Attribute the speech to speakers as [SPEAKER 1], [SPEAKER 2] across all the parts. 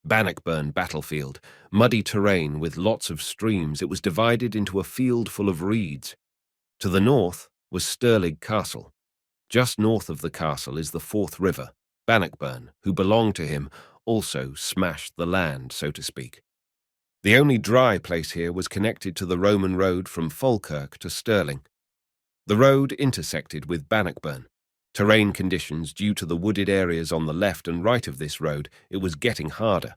[SPEAKER 1] Bannockburn battlefield, muddy terrain with lots of streams. It was divided into a field full of reeds. To the north was Stirling Castle. Just north of the castle is the Forth River. Bannockburn, who belonged to him, also smashed the land, so to speak. The only dry place here was connected to the Roman road from Falkirk to Stirling. The road intersected with Bannockburn. Terrain conditions due to the wooded areas on the left and right of this road, it was getting harder.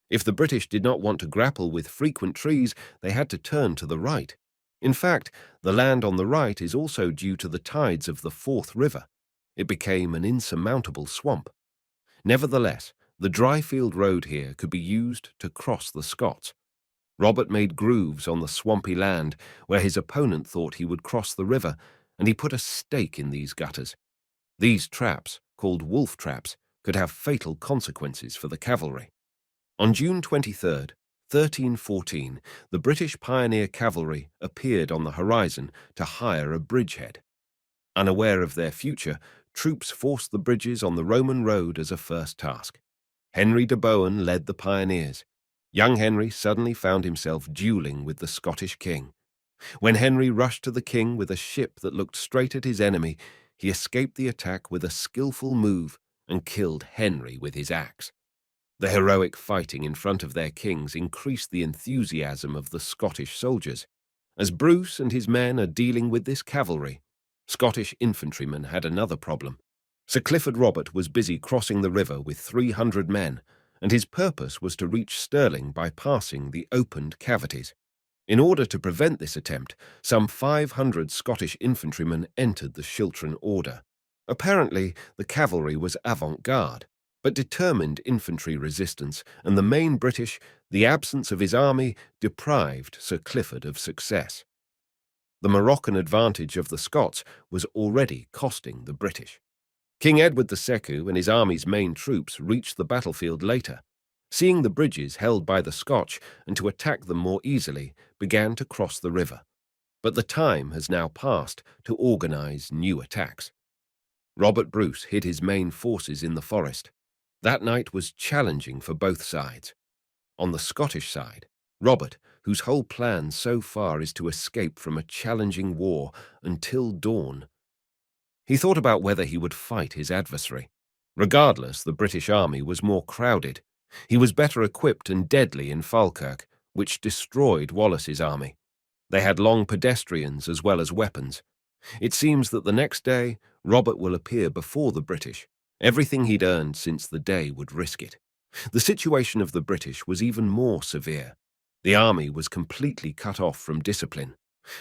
[SPEAKER 1] If the British did not want to grapple with frequent trees, they had to turn to the right. In fact, the land on the right is also due to the tides of the Forth River. It became an insurmountable swamp. Nevertheless, the Dryfield Road here could be used to cross the Scots. Robert made grooves on the swampy land where his opponent thought he would cross the river, and he put a stake in these gutters. These traps, called wolf traps, could have fatal consequences for the cavalry. On June 23, 1314, the British pioneer cavalry appeared on the horizon to hire a bridgehead. Unaware of their future, troops forced the bridges on the Roman road as a first task. Henry de Bohun led the pioneers. Young Henry suddenly found himself dueling with the Scottish king. When Henry rushed to the king with a ship that looked straight at his enemy, he escaped the attack with a skillful move and killed Henry with his axe. The heroic fighting in front of their kings increased the enthusiasm of the Scottish soldiers. As Bruce and his men are dealing with this cavalry, Scottish infantrymen had another problem. Sir Clifford Robert was busy crossing the river with 300 men, and his purpose was to reach Stirling by passing the opened cavities. In order to prevent this attempt, some 500 Scottish infantrymen entered the Chiltern Order. Apparently, the cavalry was avant-garde, but determined infantry resistance, and the main British, the absence of his army, deprived Sir Clifford of success. The Moroccan advantage of the Scots was already costing the British. King Edward II and his army's main troops reached the battlefield later. Seeing the bridges held by the Scotch and to attack them more easily, began to cross the river. But the time has now passed to organize new attacks. Robert Bruce hid his main forces in the forest. That night was challenging for both sides. On the Scottish side, Robert, whose whole plan so far is to escape from a challenging war until dawn, he thought about whether he would fight his adversary. Regardless, the British army was more crowded. He was better equipped and deadly in Falkirk, which destroyed Wallace's army. They had long pedestrians as well as weapons. It seems that the next day, Robert will appear before the British. Everything he'd earned since the day would risk it. The situation of the British was even more severe. The army was completely cut off from discipline.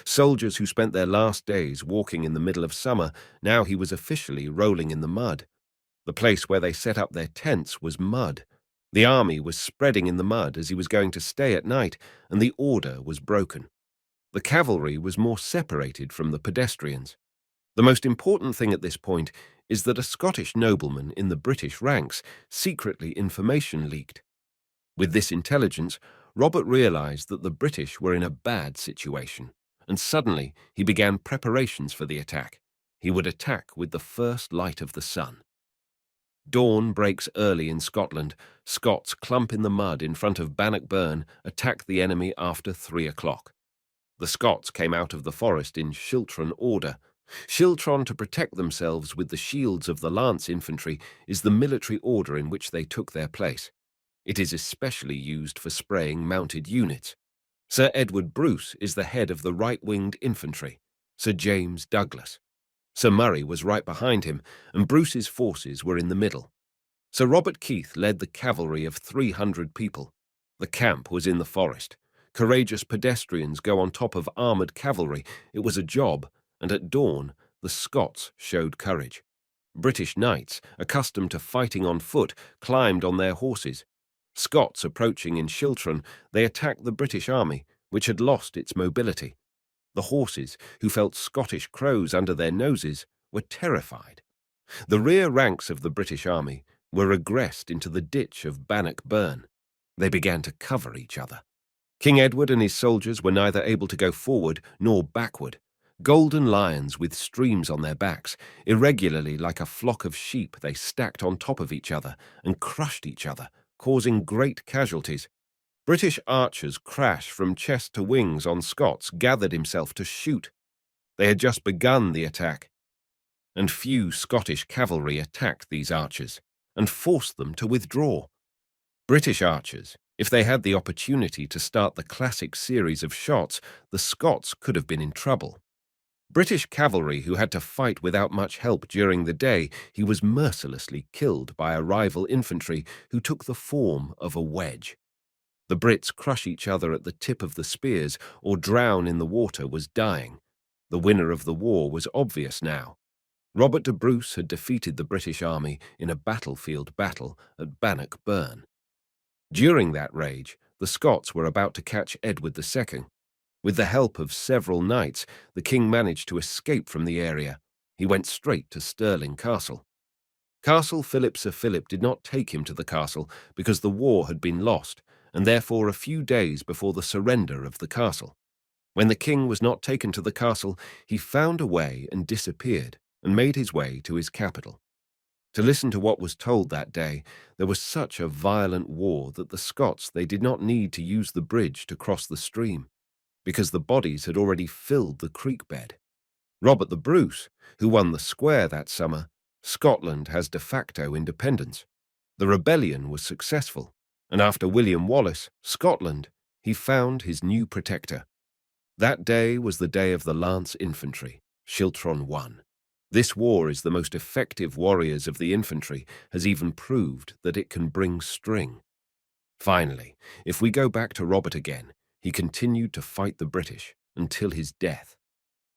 [SPEAKER 1] Soldiers who spent their last days walking in the middle of summer, now he was officially rolling in the mud. The place where they set up their tents was mud. The army was spreading in the mud as he was going to stay at night, and the order was broken. The cavalry was more separated from the pedestrians. The most important thing at this point is that a Scottish nobleman in the British ranks secretly information leaked. With this intelligence, Robert realized that the British were in a bad situation, and suddenly he began preparations for the attack. He would attack with the first light of the sun. Dawn breaks early in Scotland. Scots clump in the mud in front of Bannockburn, attack the enemy after 3 o'clock. The Scots came out of the forest in Chiltern order. Chiltron to protect themselves with the shields of the lance infantry is the military order in which they took their place. It is especially used for spraying mounted units. Sir Edward Bruce is the head of the right-winged infantry, Sir James Douglas. Sir Murray was right behind him, and Bruce's forces were in the middle. Sir Robert Keith led the cavalry of 300 people. The camp was in the forest. Courageous pedestrians go on top of armoured cavalry. It was a job, and at dawn, the Scots showed courage. British knights, accustomed to fighting on foot, climbed on their horses. Scots approaching in Chiltern, they attacked the British army, which had lost its mobility. The horses, who felt Scottish crows under their noses, were terrified. The rear ranks of the British army were regressed into the ditch of Bannockburn. They began to cover each other. King Edward and his soldiers were neither able to go forward nor backward. Golden lions with streams on their backs, irregularly like a flock of sheep, they stacked on top of each other and crushed each other, causing great casualties. British archers crash from chest to wings on Scots gathered himself to shoot. They had just begun the attack, and few Scottish cavalry attacked these archers and forced them to withdraw. British archers, if they had the opportunity to start the classic series of shots, the Scots could have been in trouble. British cavalry who had to fight without much help during the day, he was mercilessly killed by a rival infantry who took the form of a wedge. The Brits crush each other at the tip of the spears or drown in the water was dying. The winner of the war was obvious now. Robert de Bruce had defeated the British army in a battlefield battle at Bannockburn. During that rage, the Scots were about to catch Edward II. With the help of several knights, the king managed to escape from the area. He went straight to Stirling Castle. Castle Philip Sir Philip did not take him to the castle because the war had been lost, and therefore a few days before the surrender of the castle. When the king was not taken to the castle, he found a way and disappeared, and made his way to his capital. To listen to what was told that day, there was such a violent war that the Scots they did not need to use the bridge to cross the stream, because the bodies had already filled the creek bed. Robert the Bruce, who won the square that summer, Scotland has de facto independence. The rebellion was successful, and after William Wallace, Scotland, he found his new protector. That day was the day of the Lance Infantry, Chiltron I. This war is the most effective warriors of the infantry, has even proved that it can bring string. Finally, if we go back to Robert again, he continued to fight the British until his death.